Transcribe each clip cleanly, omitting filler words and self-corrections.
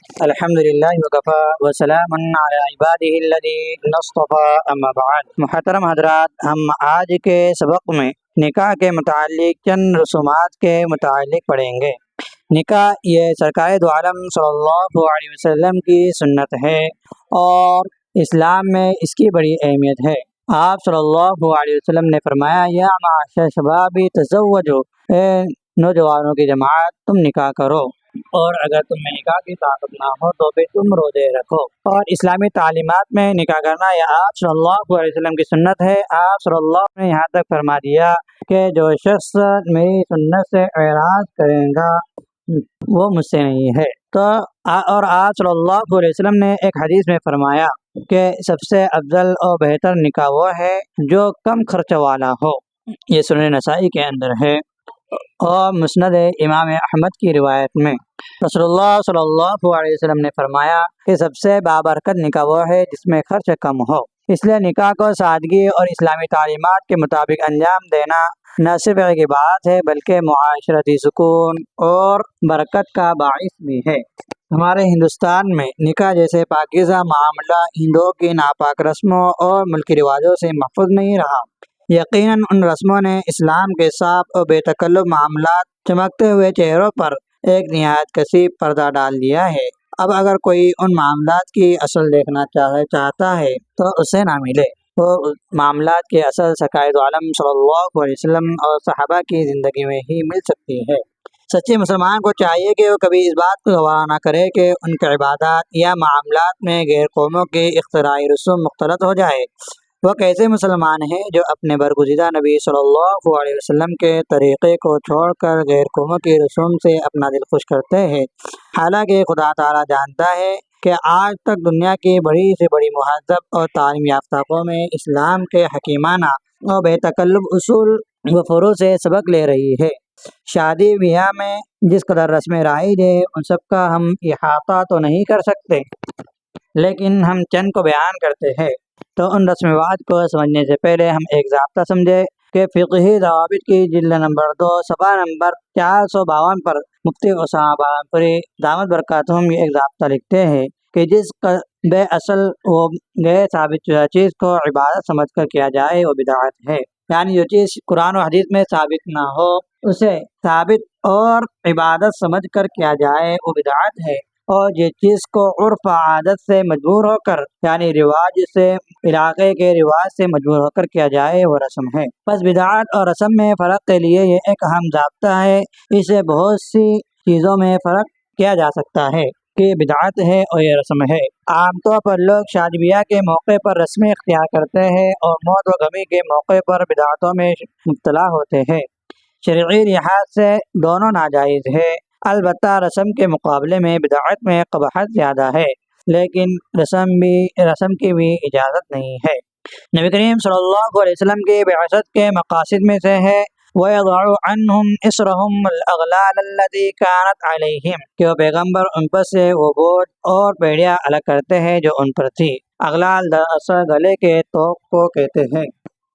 الحمد للہ وکفا وسلام علی عبادہ الذین اصطفی اما بعد۔ محترم حضرات، ہم آج کے سبق میں نکاح کے متعلق چند رسومات کے متعلق پڑھیں گے۔ نکاح یہ سرکار دو عالم صلی اللہ علیہ وسلم کی سنت ہے اور اسلام میں اس کی بڑی اہمیت ہے۔ آپ صلی اللہ علیہ وسلم نے فرمایا، یا معاشر شباب تزوجوا، اے نوجوانوں کی جماعت تم نکاح کرو، اور اگر تم میں نکاح کی طاقت نہ ہو تو بھی تم روزے رکھو۔ اور اسلامی تعلیمات میں نکاح کرنا یہ آپ صلی اللہ علیہ وسلم کی سنت ہے۔ آپ صلی اللہ نے یہاں تک فرما دیا کہ جو شخص میری سنت سے اعراض کرے گا وہ مجھ سے نہیں ہے۔ تو اور آپ صلی اللہ علیہ وسلم نے ایک حدیث میں فرمایا کہ سب سے افضل اور بہتر نکاح وہ ہے جو کم خرچ والا ہو۔ یہ سنن نسائی کے اندر ہے اور مسند امام احمد کی روایت میں رسول اللہ صلی اللہ علیہ وسلم نے فرمایا کہ سب سے بابرکت نکاح وہ ہے جس میں خرچ کم ہو۔ اس لیے نکاح کو سادگی اور اسلامی تعلیمات کے مطابق انجام دینا نہ صرف ایک عبادت ہے بلکہ معاشرتی سکون اور برکت کا باعث بھی ہے۔ ہمارے ہندوستان میں نکاح جیسے پاکیزہ معاملہ ہندوؤں کی ناپاک رسموں اور ملکی رواجوں سے محفوظ نہیں رہا۔ یقیناً ان رسموں نے اسلام کے صاف اور بے تکلف معاملات چمکتے ہوئے چہروں پر ایک نہایت کثیف پردہ ڈال دیا ہے۔ اب اگر کوئی ان معاملات کی اصل دیکھنا چاہتا ہے تو اسے نہ ملے۔ وہ معاملات کی اصل سرکار دو عالم صلی اللہ علیہ وسلم اور صحابہ کی زندگی میں ہی مل سکتی ہے۔ سچے مسلمان کو چاہیے کہ وہ کبھی اس بات کو گوارا نہ کرے کہ ان کے عبادات یا معاملات میں غیر قوموں کی اختراعی رسوم مختلط ہو جائے۔ وہ کیسے مسلمان ہیں جو اپنے برگزیدہ نبی صلی اللہ علیہ وسلم کے طریقے کو چھوڑ کر غیر قوموں کی رسوم سے اپنا دل خوش کرتے ہیں، حالانکہ خدا تعالیٰ جانتا ہے کہ آج تک دنیا کی بڑی سے بڑی مہذب اور تعلیم یافتہ قومیں اسلام کے حکیمانہ اور بے تکلف اصول و فروع سے سبق لے رہی ہے۔ شادی بیاہ میں جس قدر رسمیں رائج ہے ان سب کا ہم احاطہ تو نہیں کر سکتے، لیکن ہم چند کو بیان کرتے ہیں۔ تو ان رسومات کو سمجھنے سے پہلے ہم ایک ضابطہ سمجھے کہ فقہی ضوابط کی جلد نمبر 2 صفحہ نمبر 452 پر مفتی اسامہ بابنپوری دامت برکاتہم یہ ایک ضابطہ لکھتے ہیں کہ جس بے اصل و غیر ثابت چیز کو عبادت سمجھ کر کیا جائے وہ بدعت ہے۔ یعنی جو چیز قرآن و حدیث میں ثابت نہ ہو اسے ثابت اور عبادت سمجھ کر کیا جائے وہ بدعت ہے، اور جس چیز کو عرف عادت سے مجبور ہو کر یعنی رواج سے علاقے کے رواج سے مجبور ہو کر کیا جائے وہ رسم ہے۔ بس بدعت اور رسم میں فرق کے لیے یہ ایک اہم ضابطہ ہے، اسے بہت سی چیزوں میں فرق کیا جا سکتا ہے کہ یہ بدعت ہے اور یہ رسم ہے۔ عام طور پر لوگ شادی بیاہ کے موقع پر رسمیں اختیار کرتے ہیں اور موت و غمی کے موقع پر بدعتوں میں مبتلا ہوتے ہیں۔ شرعی لحاظ سے دونوں ناجائز ہے، البتہ رسم کے مقابلے میں بدعت میں قباحت زیادہ ہے، لیکن رسم کی بھی اجازت نہیں ہے۔ نبی کریم صلی اللہ علیہ وسلم کی بعثت کے مقاصد میں سے ہے وَيَضَعُ عَنْهُمْ إِصْرَهُمْ الْأَغْلَالَ الَّتِي كَانَتْ عَلَيْهِمْ کہ وہ پیغمبر ان پر سے وہ بوجھ اور بیڑیاں الگ کرتے ہیں جو ان پر تھی۔ اغلال دراصل گلے کے توق کو کہتے ہیں،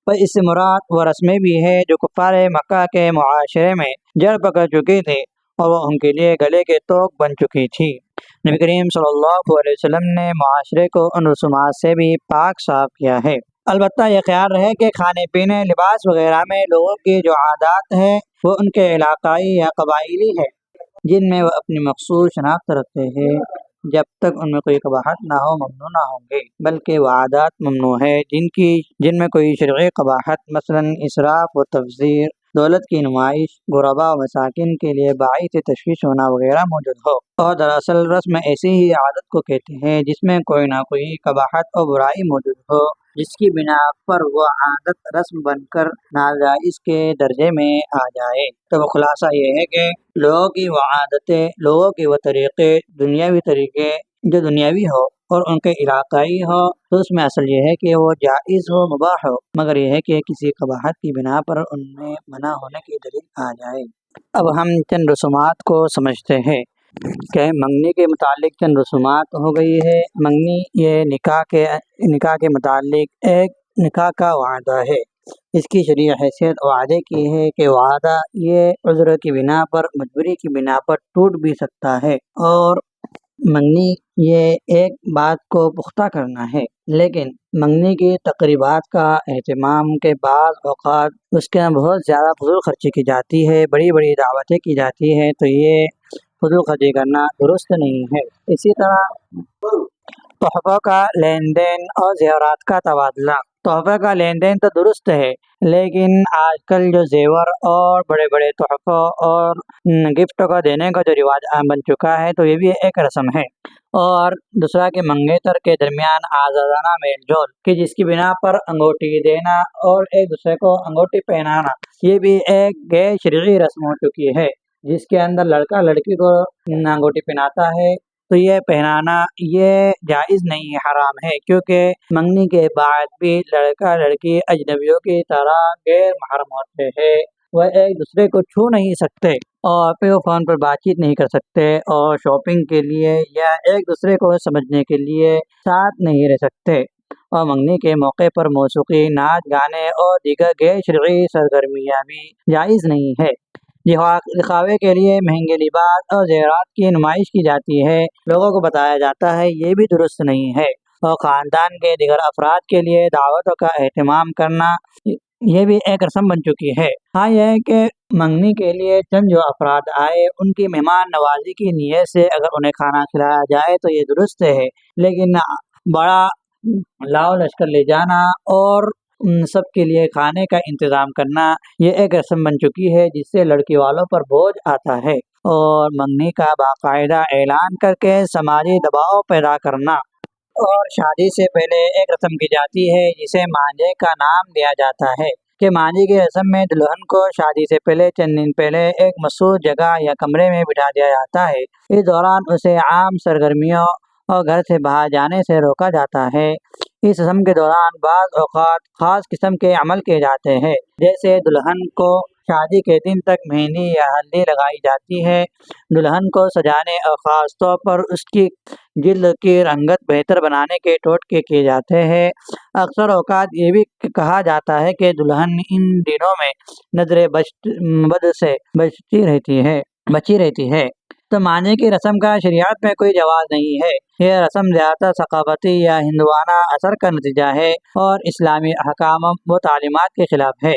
پر اس سے مراد وہ رسمیں بھی ہے جو کفار مکہ کے معاشرے میں جڑ پکڑ چکی تھی اور وہ ان کے لیے گلے کے توق بن چکی تھی۔ نبی کریم صلی اللہ علیہ وسلم نے معاشرے کو ان رسومات سے بھی پاک صاف کیا ہے۔ البتہ یہ خیال رہے کہ کھانے پینے، لباس وغیرہ میں لوگوں کی جو عادات ہیں وہ ان کے علاقائی یا قبائلی ہے جن میں وہ اپنی مخصوص شناخت رکھتے ہیں، جب تک ان میں کوئی قباحت نہ ہو ممنوع نہ ہوں گے، بلکہ وہ عادات ممنوع ہے جن میں کوئی شرعی قباحت مثلاً اسراف و تبذیر، دولت کی نمائش، غرباء و مساکین کے لیے باعث تشویش ہونا وغیرہ موجود ہو۔ اور دراصل رسم ایسی ہی عادت کو کہتے ہیں جس میں کوئی نہ کوئی قباحت اور برائی موجود ہو، جس کی بنا پر وہ عادت رسم بن کر ناجائز کے درجے میں آ جائے۔ تو وہ خلاصہ یہ ہے کہ لوگوں کی وہ عادتیں، لوگوں کے وہ طریقے، دنیاوی طریقے جو دنیاوی ہو اور ان کے علاقائی ہو تو اس میں اصل یہ ہے کہ وہ جائز ہو، مباح ہو، مگر یہ ہے کہ کسی قباحت کی بنا پر ان میں منع ہونے کی دلیل آ جائے۔ اب ہم چند رسومات کو سمجھتے ہیں کہ منگنی کے متعلق چند رسومات ہو گئی ہے۔ منگنی یہ نکاح کے متعلق ایک نکاح کا وعدہ ہے۔ اس کی شرعی حیثیت وعدے کی ہے کہ وعدہ یہ عذر کی بنا پر، مجبوری کی بنا پر ٹوٹ بھی سکتا ہے اور منگنی یہ ایک بات کو پختہ کرنا ہے، لیکن منگنی کی تقریبات کا اہتمام کے بعض اوقات اس کے بہت زیادہ فضول خرچی کی جاتی ہے، بڑی بڑی دعوتیں کی جاتی ہے، تو یہ فضول خرچی کرنا درست نہیں ہے۔ اسی طرح تحفوں کا لین دین اور زیورات کا تبادلہ، تحفے کا لین دین تو درست ہے، لیکن آج کل جو زیور اور بڑے بڑے تحفوں اور گفٹ کو دینے کا جو رواج عام بن چکا ہے، تو یہ بھی ایک رسم ہے۔ اور دوسرا کہ منگیتر کے درمیان آزادانہ میل جول کہ جس کی بنا پر انگوٹھی دینا اور ایک دوسرے کو انگوٹھی پہنانا، یہ بھی ایک غیر شرعی رسم ہو چکی ہے، جس کے اندر لڑکا لڑکی کو انگوٹھی پہناتا ہے، تو یہ پہنانا یہ جائز نہیں ہے، حرام ہے، کیونکہ منگنی کے بعد بھی لڑکا لڑکی اجنبیوں کی طرح غیر محرم ہوتے ہیں، وہ ایک دوسرے کو چھو نہیں سکتے اور پھر وہ فون پر بات چیت نہیں کر سکتے اور شاپنگ کے لیے یا ایک دوسرے کو سمجھنے کے لیے ساتھ نہیں رہ سکتے، اور منگنی کے موقع پر موسیقی، ناچ گانے اور دیگر غیر شرعی سرگرمیاں بھی جائز نہیں ہے۔ دکھاوے کے لیے مہنگے لباس اور زیورات کی نمائش کی جاتی ہے، لوگوں کو بتایا جاتا ہے، یہ بھی درست نہیں ہے، اور خاندان کے دیگر افراد کے لیے دعوتوں کا اہتمام کرنا یہ بھی ایک رسم بن چکی ہے۔ ہاں، یہ ہے کہ منگنی کے لیے چند جو افراد آئے ان کی مہمان نوازی کی نیت سے اگر انہیں کھانا کھلایا جائے تو یہ درست ہے، لیکن بڑا لاؤ لشکر لے جانا اور سب کے لیے کھانے کا انتظام کرنا یہ ایک رسم بن چکی ہے، جس سے لڑکی والوں پر بوجھ آتا ہے، اور منگنی کا باقاعدہ اعلان کر کے سماجی دباؤ پیدا کرنا، اور شادی سے پہلے ایک رسم کی جاتی ہے جسے مانجھے کا نام دیا جاتا ہے، کہ مانجھے کی رسم میں دلہن کو شادی سے پہلے چند دن پہلے ایک مخصوص جگہ یا کمرے میں بٹھا دیا جاتا ہے، اس دوران اسے عام سرگرمیوں اور گھر سے باہر جانے سے روکا جاتا ہے۔ اس رسم کے دوران بعض اوقات خاص قسم کے عمل کیے جاتے ہیں، جیسے دلہن کو شادی کے دن تک مہندی یا ہلدی لگائی جاتی ہے، دلہن کو سجانے اور خاص طور پر اس کی جلد کی رنگت بہتر بنانے کے ٹوٹکے کیے جاتے ہیں۔ اکثر اوقات یہ بھی کہا جاتا ہے کہ دلہن ان دنوں میں نظر بد سے بچی رہتی ہے، تو مانجھے کی رسم کا شریعت میں کوئی جواز نہیں ہے۔ یہ رسم زیادہ ثقافتی یا ہندوانہ اثر کا نتیجہ ہے اور اسلامی احکام و تعلیمات کے خلاف ہے۔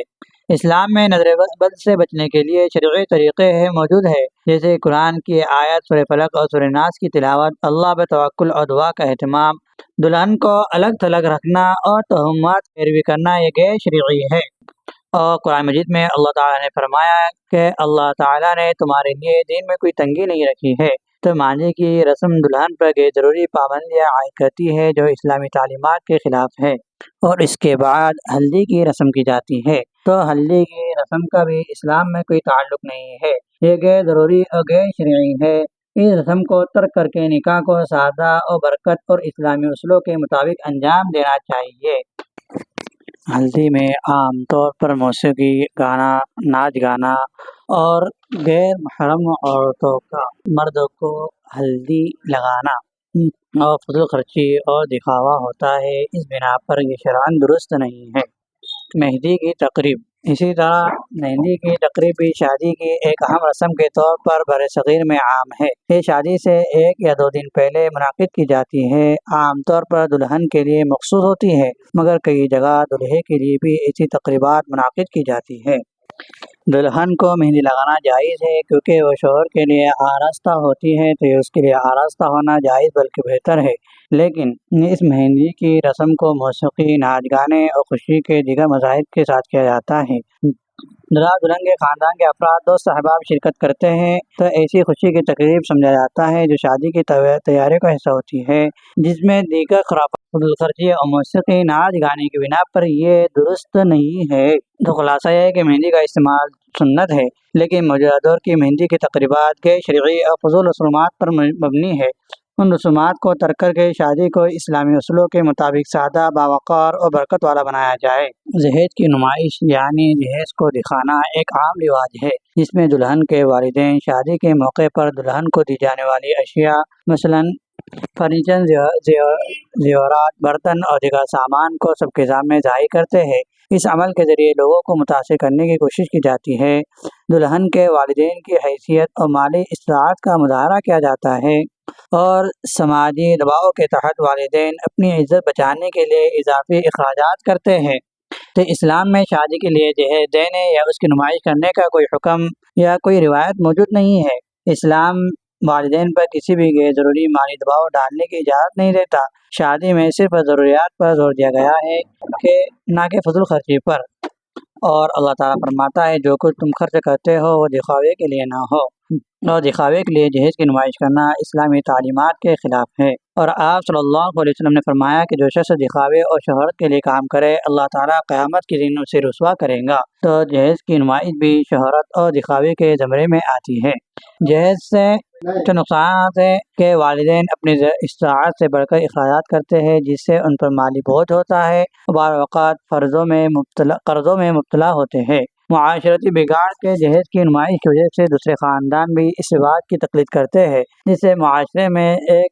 اسلام میں نظر بد سے بچنے کے لیے شرعی طریقے موجود ہیں، جیسے قرآن کی آیت، سورہ فلق اور سورہ ناس کی تلاوت، اللہ پہ توکل اور دعا کا اہتمام، دلہن کو الگ تھلگ رکھنا اور تہمات پیروی کرنا یہ غیر شرعی ہے۔ اور قرآن مجید میں اللہ تعالیٰ نے فرمایا کہ اللہ تعالیٰ نے تمہارے لیے دین میں کوئی تنگی نہیں رکھی ہے، تو مانجھے کی رسم دلہن پر غیر ضروری پابندیاں عائد کرتی ہے جو اسلامی تعلیمات کے خلاف ہے۔ اور اس کے بعد ہلدی کی رسم کی جاتی ہے، تو ہلدی کی رسم کا بھی اسلام میں کوئی تعلق نہیں ہے، یہ غیر ضروری اور غیر شرعی ہے۔ اس رسم کو ترک کر کے نکاح کو سادہ اور برکت اور اسلامی اصولوں کے مطابق انجام دینا چاہیے۔ ہلدی میں عام طور پر موسیقی، گانا، ناچ گانا اور غیر محرم عورتوں کا مردوں کو ہلدی لگانا اور فضول خرچی اور دکھاوا ہوتا ہے، اس بنا پر یہ شرعاً درست نہیں ہے۔ مہندی کی تقریب، اسی طرح مہندی کی تقریب بھی شادی کی ایک اہم رسم کے طور پر برصغیر میں عام ہے۔ یہ شادی سے 1 یا 2 دن پہلے منعقد کی جاتی ہے، عام طور پر دلہن کے لیے مخصوص ہوتی ہے، مگر کئی جگہ دولہے کے لیے بھی ایسی تقریبات منعقد کی جاتی ہے۔ دلہن کو مہندی لگانا جائز ہے کیونکہ وہ شوہر کے لیے آراستہ ہوتی ہے، تو یہ اس کے لیے آراستہ ہونا جائز بلکہ بہتر ہے، لیکن اس مہندی کی رسم کو موسیقی، ناچ گانے اور خوشی کے دیگر مظاہر کے ساتھ کیا جاتا ہے۔ دلہا دلہن کے خاندان کے افراد، دوست احباب شرکت کرتے ہیں، تو ایسی خوشی کی تقریب سمجھا جاتا ہے جو شادی کی تیاری کا حصہ ہوتی ہے، جس میں دیگر خرافات، فضول خرچی اور موسیقی، ناچ گانے کی بنا پر یہ درست نہیں ہے۔ تو خلاصہ یہ ہے کہ مہندی کا استعمال سنت ہے، لیکن موجودہ دور کی مہندی کی تقریبات غیر شرعی اور فضول رسومات پر مبنی ہے۔ ان رسومات کو ترک کر کے شادی کو اسلامی اصولوں کے مطابق سادہ، باوقار اور برکت والا بنایا جائے۔ جہیز کی نمائش یعنی جہیز کو دکھانا ایک عام رواج ہے، جس میں دلہن کے والدین شادی کے موقع پر دلہن کو دی جانے والی اشیاء، مثلاً فرنیچر، زیورات، برتن اور دیگر سامان کو سب کے سامنے ظاہر کرتے ہیں۔ اس عمل کے ذریعے لوگوں کو متاثر کرنے کی کوشش کی جاتی ہے۔ دلہن کے والدین کی حیثیت اور مالی استطاعت کا مظاہرہ کیا جاتا ہے۔ اور سماجی دباؤ کے تحت والدین اپنی عزت بچانے کے لیے اضافی اخراجات کرتے ہیں۔ تو اسلام میں شادی کے لیے جہیز دینے یا اس کی نمائش کرنے کا کوئی حکم یا کوئی روایت موجود نہیں ہے۔ اسلام والدین پر کسی بھی غیر ضروری مالی دباؤ ڈالنے کی اجازت نہیں دیتا۔ شادی میں صرف ضروریات پر زور دیا گیا ہے کہ نہ کہ فضول خرچی پر۔ اور اللہ تعالیٰ فرماتا ہے جو کچھ تم خرچ کرتے ہو وہ دکھاوے کے لیے نہ ہو، اور دکھاوے کے لیے جہیز کی نمائش کرنا اسلامی تعلیمات کے خلاف ہے۔ اور آپ صلی اللہ علیہ وسلم نے فرمایا کہ جو شخص دکھاوے اور شہرت کے لیے کام کرے اللہ تعالیٰ قیامت کے دن اسے رسوا کرے گا۔ تو جہیز کی نمائش بھی شہرت اور دکھاوے کے زمرے میں آتی ہے۔ جہیز سے جو نقصانات ہے کہ والدین اپنی استطاعت سے بڑھ کر اخراجات کرتے ہیں جس سے ان پر مالی بوجھ ہوتا ہے، بعض اوقات قرضوں میں مبتلا ہوتے ہیں۔ معاشرتی بگاڑ کے جہیز کی نمائش کی وجہ سے دوسرے خاندان بھی اس رواج کی تقلید کرتے ہیں جس سے معاشرے میں ایک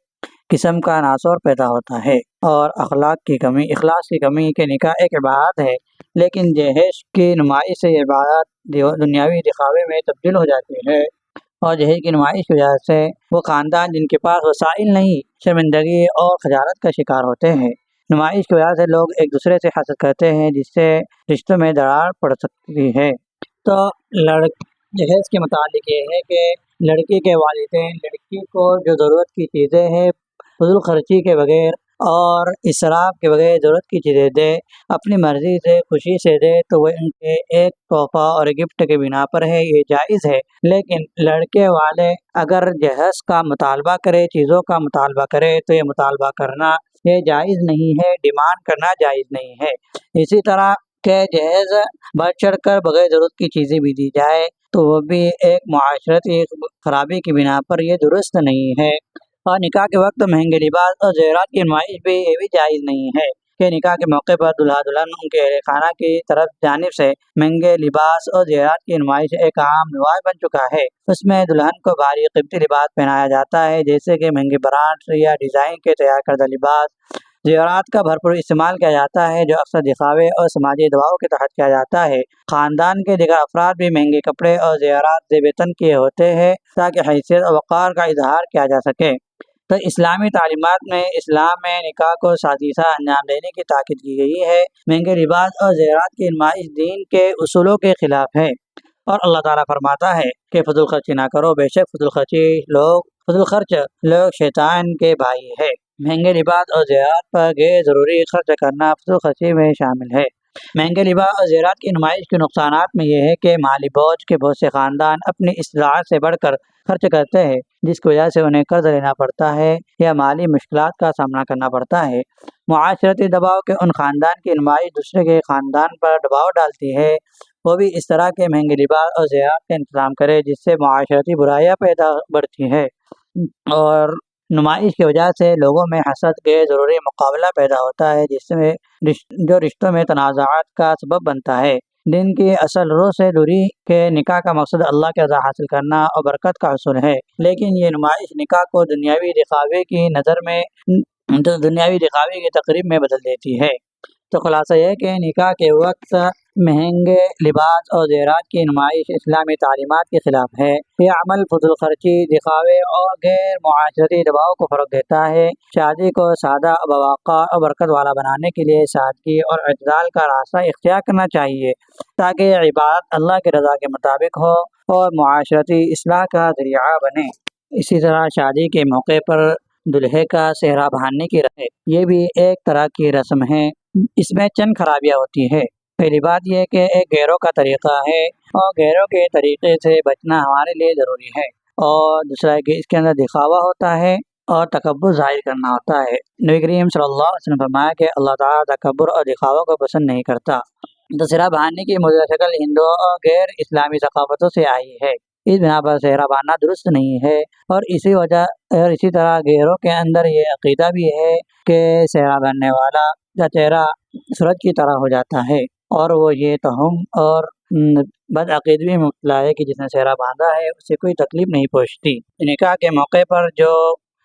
قسم کا تناسر پیدا ہوتا ہے اور اخلاص کی کمی کہ نکاح ایک عبادت ہے لیکن جہیز کی نمائش سے یہ عبادت دنیاوی دکھاوے میں تبدیل ہو جاتی ہے، اور جہیز کی نمائش کی وجہ سے وہ خاندان جن کے پاس وسائل نہیں شرمندگی اور خجالت کا شکار ہوتے ہیں۔ نمائش کی وجہ سے لوگ ایک دوسرے سے حسد کرتے ہیں جس سے رشتوں میں دراڑ پڑ سکتی ہے۔ تو جہیز کے متعلق یہ ہے کہ لڑکی کے والدین لڑکی کو جو ضرورت کی چیزیں ہیں فضول خرچی کے بغیر اور اسراف کے بغیر ضرورت کی چیزیں دے، اپنی مرضی سے خوشی سے دے تو وہ ان کے ایک تحفہ اور گفٹ کے بنا پر ہے، یہ جائز ہے۔ لیکن لڑکے والے اگر جہیز کا مطالبہ کرے، چیزوں کا مطالبہ کرے تو یہ مطالبہ کرنا یہ جائز نہیں ہے، ڈیمانڈ کرنا جائز نہیں ہے۔ اسی طرح کہ جہیز بڑھ چڑھ کر بغیر ضرورت کی چیزیں بھی دی جائے تو وہ بھی ایک معاشرتی خرابی کی بنا پر یہ درست نہیں ہے۔ اور نکاح کے وقت مہنگے لباس اور زیورات کی نمائش بھی یہ بھی جائز نہیں ہے کہ نکاح کے موقع پر دلہا دلہن ان کے اہل خانہ کی جانب سے مہنگے لباس اور زیورات کی نمائش ایک عام رواج بن چکا ہے۔ اس میں دلہن کو بھاری قیمتی لباس پہنایا جاتا ہے جیسے کہ مہنگے برانڈ یا ڈیزائن کے تیار کردہ لباس، زیورات کا بھرپور استعمال کیا جاتا ہے جو اکثر دکھاوے اور سماجی دباؤ کے تحت کیا جاتا ہے۔ خاندان کے دیگر افراد بھی مہنگے کپڑے اور زیورات زیب تن کیے ہوتے ہیں تاکہ حیثیت اور وقار کا اظہار کیا جا سکے۔ تو اسلامی تعلیمات میں اسلام میں نکاح کو سادگی انجام دینے کی تاکید کی گئی ہے۔ مہنگے لباس اور زیورات کی نمائش دین کے اصولوں کے خلاف ہے، اور اللہ تعالیٰ فرماتا ہے کہ فضول خرچی نہ کرو، بے شک فضول خرچ لوگ شیطان کے بھائی ہے۔ مہنگے لباس اور زیورات پر غیر ضروری خرچ کرنا فضول خرچی میں شامل ہے۔ مہنگے لباس اور زیورات کی نمائش کے نقصانات میں یہ ہے کہ مالی بوجھ کے بہت سے خاندان اپنی استطاعت سے بڑھ کر خرچ کرتے ہیں جس کی وجہ سے انہیں قرض لینا پڑتا ہے یا مالی مشکلات کا سامنا کرنا پڑتا ہے۔ معاشرتی دباؤ کے ان خاندان کی نمائش دوسرے کے خاندان پر دباؤ ڈالتی ہے، وہ بھی اس طرح کے مہنگے لباس اور زیورات کا انتظام کرے جس سے معاشرتی برائیاں بڑھتی ہے، اور نمائش کی وجہ سے لوگوں میں حسد کے ضروری مقابلہ پیدا ہوتا ہے جس میں جو رشتوں میں تنازعات کا سبب بنتا ہے۔ دن کی اصل روح سے دوری کے نکاح کا مقصد اللہ کی رضا حاصل کرنا اور برکت کا حصول ہے، لیکن یہ نمائش نکاح کو دنیاوی دکھاوے کی تقریب میں بدل دیتی ہے۔ تو خلاصہ یہ ہے کہ نکاح کے وقت مہنگے لباس اور زیورات کی نمائش اسلامی تعلیمات کے خلاف ہے۔ یہ عمل فضول خرچی، دکھاوے اور غیر معاشرتی دباؤ کو فروغ دیتا ہے۔ شادی کو سادہ، باوقار اور برکت والا بنانے کے لیے سادگی اور اعتدال کا راستہ اختیار کرنا چاہیے تاکہ یہ عبادت اللہ کی رضا کے مطابق ہو اور معاشرتی اصلاح کا ذریعہ بنے۔ اسی طرح شادی کے موقع پر دلہے کا صحرا باندھنے کی رسم، یہ بھی ایک طرح کی رسم ہے۔ اس میں چند خرابیاں ہوتی ہے۔ پہلی بات یہ کہ ایک غیروں کا طریقہ ہے اور غیروں کے طریقے سے بچنا ہمارے لیے ضروری ہے، اور دوسرا ہے کہ اس کے اندر دکھاوا ہوتا ہے اور تکبر ظاہر کرنا ہوتا ہے۔ نبی کریم صلی اللہ علیہ وسلم نے فرمایا کہ اللہ تعالیٰ تکبر اور دکھاوا کو پسند نہیں کرتا۔ صحرا باندھنے کی موجودہ شکل ہندو اور غیر اسلامی ثقافتوں سے آئی ہے، اس بنا پر صحرا باندھنا درست نہیں ہے، اور اسی طرح غیروں کے اندر یہ عقیدہ بھی ہے کہ صحرا باندھنے والا کا چہرہ سورج کی طرح ہو جاتا ہے، اور وہ یہ توہم اور بدعقیدگی میں مبتلا ہے کہ جس نے صحرا باندھا ہے اسے کوئی تکلیف نہیں پہنچتی۔ نکاح کے موقع پر جو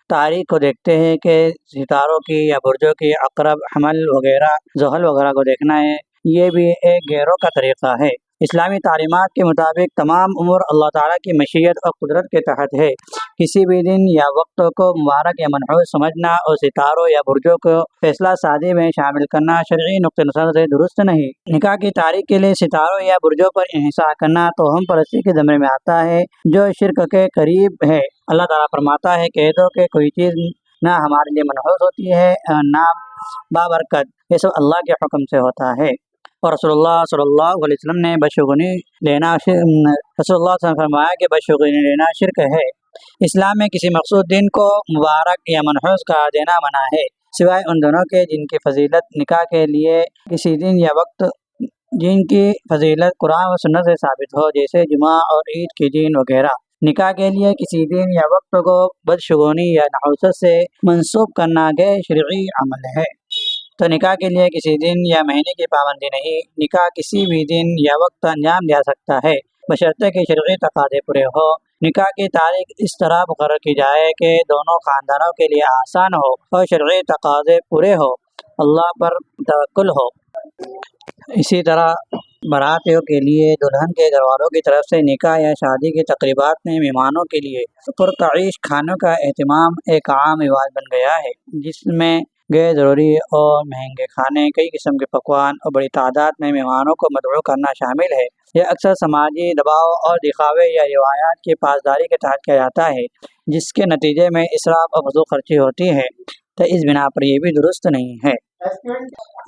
تاریخ کو دیکھتے ہیں کہ ستاروں کی یا برجوں کی، عقرب، حمل وغیرہ، زحل وغیرہ کو دیکھنا ہے، یہ بھی ایک غیروں کا طریقہ ہے۔ اسلامی تعلیمات کے مطابق تمام امور اللہ تعالیٰ کی مشیت اور قدرت کے تحت ہے۔ کسی بھی دن یا وقت کو مبارک یا منحوس سمجھنا اور ستاروں یا برجوں کو فیصلہ سازی میں شامل کرنا شرعی نقطہ نظر سے درست نہیں۔ نکاح کی تاریخ کے لیے ستاروں یا برجوں پر انحصار کرنا توہم پرستی کے زمرے میں آتا ہے، جو شرک کے قریب ہے۔ اللہ تعالیٰ فرماتا ہے، کہہ دو کہ کوئی چیز نہ ہمارے لیے منحوس ہوتی ہے نہ بابرکت، یہ سب اللہ کے حکم سے ہوتا ہے۔ اور رسول اللہ صلی اللہ علیہ وسلم نے بشگونی لینا فرمایا کہ بشگونی لینا شرک ہے۔ اسلام میں کسی مخصوص دن کو مبارک یا منحوس قرار دینا منع ہے، سوائے ان دنوں کے جن کی فضیلت نکاح کے لیے کسی دن یا وقت جن کی فضیلت قرآن و سنت سے ثابت ہو، جیسے جمعہ اور عید کے دن وغیرہ۔ نکاح کے لیے کسی دن یا وقت کو بدشگونی یا نحوست سے منسوب کرنا غیر شرعی عمل ہے۔ تو نکاح کے لیے کسی دن یا مہینے کی پابندی نہیں، نکاح کسی بھی دن یا وقت انجام دیا سکتا ہے، بشرطے کہ شرعی تقاضے پورے ہو۔ نکاح کی تاریخ اس طرح مقرر کی جائے کہ دونوں خاندانوں کے لیے آسان ہو اور شرعی تقاضے پورے ہو، اللہ پر توکل ہو۔ اسی طرح براتیوں کے لیے دلہن کے گھر والوں کی طرف سے نکاح یا شادی کی تقریبات میں مہمانوں کے لیے پرتعیش کھانوں کا اہتمام ایک عام رواج بن گیا ہے، جس میں غیر ضروری اور مہنگے کھانے، کئی قسم کے پکوان اور بڑی تعداد میں مہمانوں کو مدعو کرنا شامل ہے۔ یہ اکثر سماجی دباؤ اور دکھاوے یا روایات کی پاسداری کے تحت کیا جاتا ہے، جس کے نتیجے میں اسراف اور فضول خرچی ہوتی ہے، تو اس بنا پر یہ بھی درست نہیں ہے۔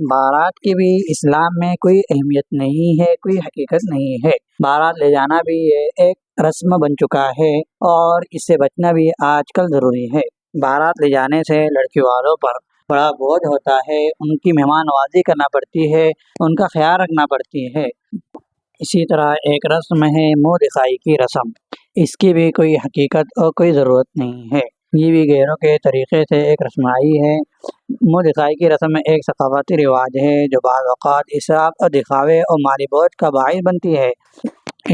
بارات کی بھی اسلام میں کوئی اہمیت نہیں ہے، کوئی حقیقت نہیں ہے۔ بارات لے جانا بھی ایک رسم بن چکا ہے اور اس سے بچنا بھی آج کل ضروری ہے۔ بارات لے جانے سے لڑکی والوں پر بڑا بوجھ ہوتا ہے، ان کی مہمان نوازی کرنا پڑتی ہے، ان کا خیال رکھنا پڑتی ہے۔ اسی طرح ایک رسم ہے منہ دکھائی کی رسم، اس کی بھی کوئی حقیقت اور کوئی ضرورت نہیں ہے، یہ بھی غیروں کے طریقے سے ایک رسمائی ہے۔ منہ دکھائی کی رسم ایک ثقافتی رواج ہے جو بعض اوقات اسراف اور دکھاوے اور مالی بوجھ کا باعث بنتی ہے۔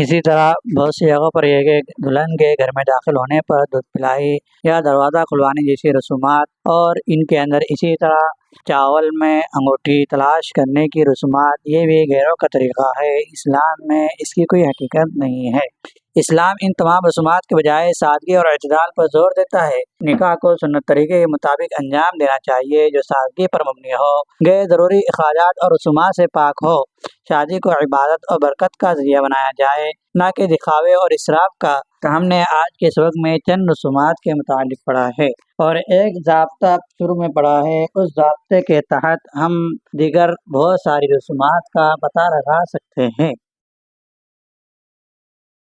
اسی طرح بہت سی جگہوں پر یہ کہ دلہن کے گھر میں داخل ہونے پر دودھ پلائی یا دروازہ کھلوانے جیسی رسومات، اور ان کے اندر اسی طرح چاول میں انگوٹھی تلاش کرنے کی رسومات، یہ بھی غیروں کا طریقہ ہے، اسلام میں اس کی کوئی حقیقت نہیں ہے۔ اسلام ان تمام رسومات کے بجائے سادگی اور اعتدال پر زور دیتا ہے۔ نکاح کو سنت طریقے کے مطابق انجام دینا چاہیے جو سادگی پر مبنی ہو، غیر ضروری اخراجات اور رسومات سے پاک ہو۔ شادی کو عبادت اور برکت کا ذریعہ بنایا جائے، نہ کہ دکھاوے اور اسراف کا۔ تو ہم نے آج کے سبق میں چند رسومات کے متعلق پڑھا ہے اور ایک ضابطہ شروع میں پڑھا ہے، اس ضابطے کے تحت ہم دیگر بہت ساری رسومات کا پتہ لگا سکتے ہیں۔